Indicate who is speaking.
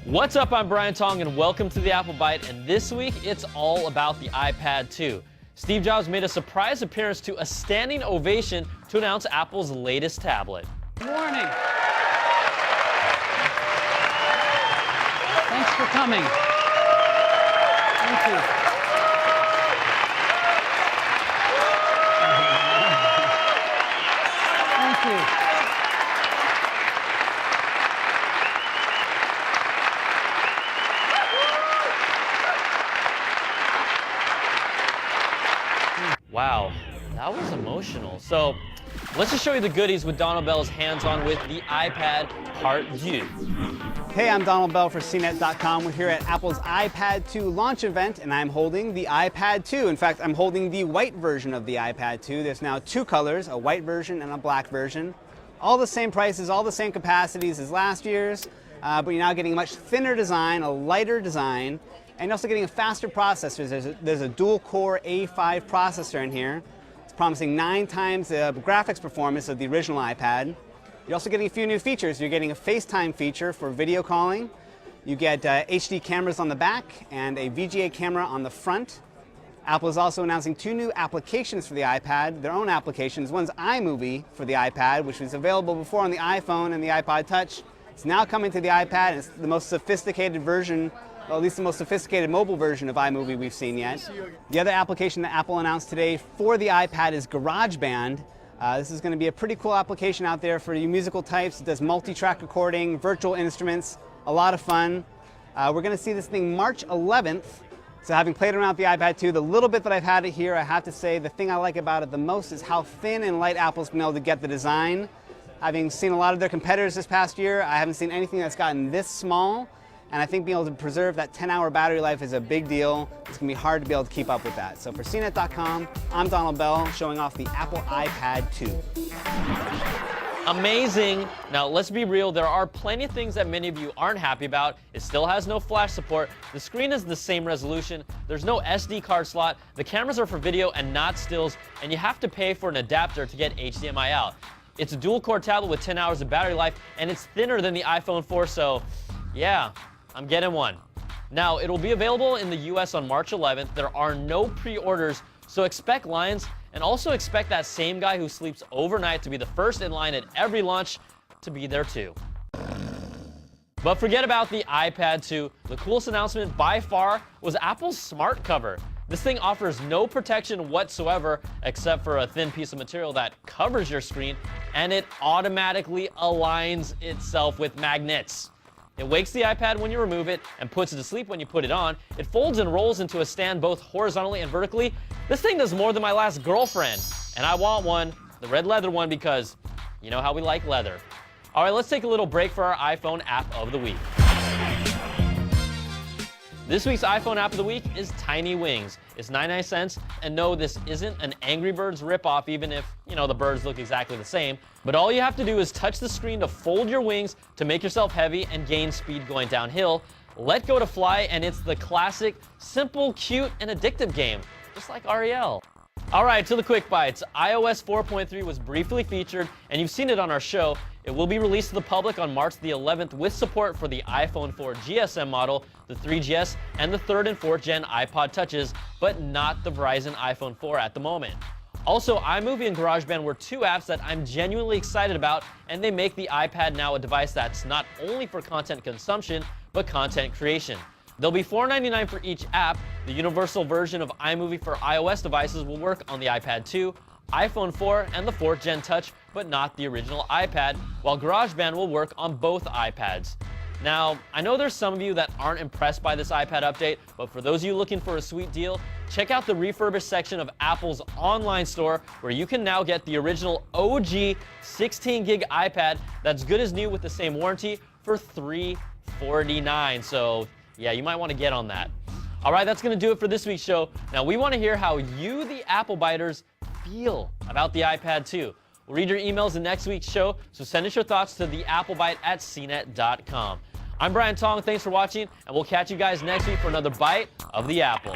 Speaker 1: What's up, I'm Brian Tong and welcome to the Apple Byte, and this week it's all about the iPad 2. Steve Jobs made a surprise appearance to a standing ovation to announce Apple's latest tablet.
Speaker 2: Good morning. Thanks for coming. Thank you. Thank you.
Speaker 1: Wow, that was emotional. So let's just show you the goodies with Donald Bell's hands-on with the iPad Part 2.
Speaker 3: Hey, I'm Donald Bell for CNET.com. We're here at Apple's iPad 2 launch event, and I'm holding the iPad 2. In fact, I'm holding the white version of the iPad 2. There's now two colors, a white version and a black version. All the same prices, all the same capacities as last year's, but you're now getting a much thinner design, a lighter design, and you're also getting a faster processor. There's a dual-core A5 processor in here. It's promising 9 times the graphics performance of the original iPad. You're also getting a few new features. You're getting a FaceTime feature for video calling. You get HD cameras on the back and a VGA camera on the front. Apple is also announcing 2 new applications for the iPad, their own applications. One's iMovie for the iPad, which was available before on the iPhone and the iPod Touch. It's now coming to the iPad, and it's the most sophisticated version, well, at least the most sophisticated mobile version of iMovie we've seen yet. The other application that Apple announced today for the iPad is GarageBand. This is going to be a pretty cool application out there for you musical types. It does multi-track recording, virtual instruments, a lot of fun. We're going to see this thing March 11th. So having played around with the iPad 2, the little bit that I've had it here, I have to say the thing I like about it the most is how thin and light Apple's been able to get the design. Having seen a lot of their competitors this past year, I haven't seen anything that's gotten this small. And I think being able to preserve that 10-hour battery life is a big deal. It's going to be hard to be able to keep up with that. So for CNET.com, I'm Donald Bell, showing off the Apple iPad 2.
Speaker 1: Amazing. Now, let's be real. There are plenty of things that many of you aren't happy about. It still has no flash support. The screen is the same resolution. There's no SD card slot. The cameras are for video and not stills. And you have to pay for an adapter to get HDMI out. It's a dual-core tablet with 10 hours of battery life, and it's thinner than the iPhone 4, so yeah, I'm getting one. Now, it'll be available in the US on March 11th. There are no pre-orders, so expect lines, and also expect that same guy who sleeps overnight to be the first in line at every launch to be there too. But forget about the iPad 2. The coolest announcement by far was Apple's smart cover. This thing offers no protection whatsoever except for a thin piece of material that covers your screen, and it automatically aligns itself with magnets. It wakes the iPad when you remove it and puts it to sleep when you put it on. It folds and rolls into a stand both horizontally and vertically. This thing does more than my last girlfriend, and I want one, the red leather one, because you know how we like leather. All right, let's take a little break for our iPhone app of the week. This week's iPhone app of the week is Tiny Wings. It's 99 cents, and no, this isn't an Angry Birds ripoff, even if, you know, the birds look exactly the same. But all you have to do is touch the screen to fold your wings to make yourself heavy and gain speed going downhill. Let go to fly, and it's the classic, simple, cute, and addictive game, just like Ariel. All right, to the quick bites. iOS 4.3 was briefly featured, and you've seen it on our show. It will be released to the public on March the 11th with support for the iPhone 4 GSM model, the 3GS, and the 3rd and 4th gen iPod Touches, but not the Verizon iPhone 4 at the moment. Also, iMovie and GarageBand were 2 apps that I'm genuinely excited about, and they make the iPad now a device that's not only for content consumption, but content creation. They'll be $4.99 for each app. The universal version of iMovie for iOS devices will work on the iPad 2, iPhone 4, and the 4th gen Touch, but not the original iPad, while GarageBand will work on both iPads. Now, I know there's some of you that aren't impressed by this iPad update, but for those of you looking for a sweet deal, check out the refurbished section of Apple's online store, where you can now get the original OG 16 gig iPad that's good as new with the same warranty for $349. So yeah, you might want to get on that. All right, that's going to do it for this week's show. Now, we want to hear how you, the Apple Biters, feel about the iPad 2. We'll read your emails in next week's show, so send us your thoughts to theapplebite@cnet.com. I'm Brian Tong. Thanks for watching, and we'll catch you guys next week for another Bite of the Apple.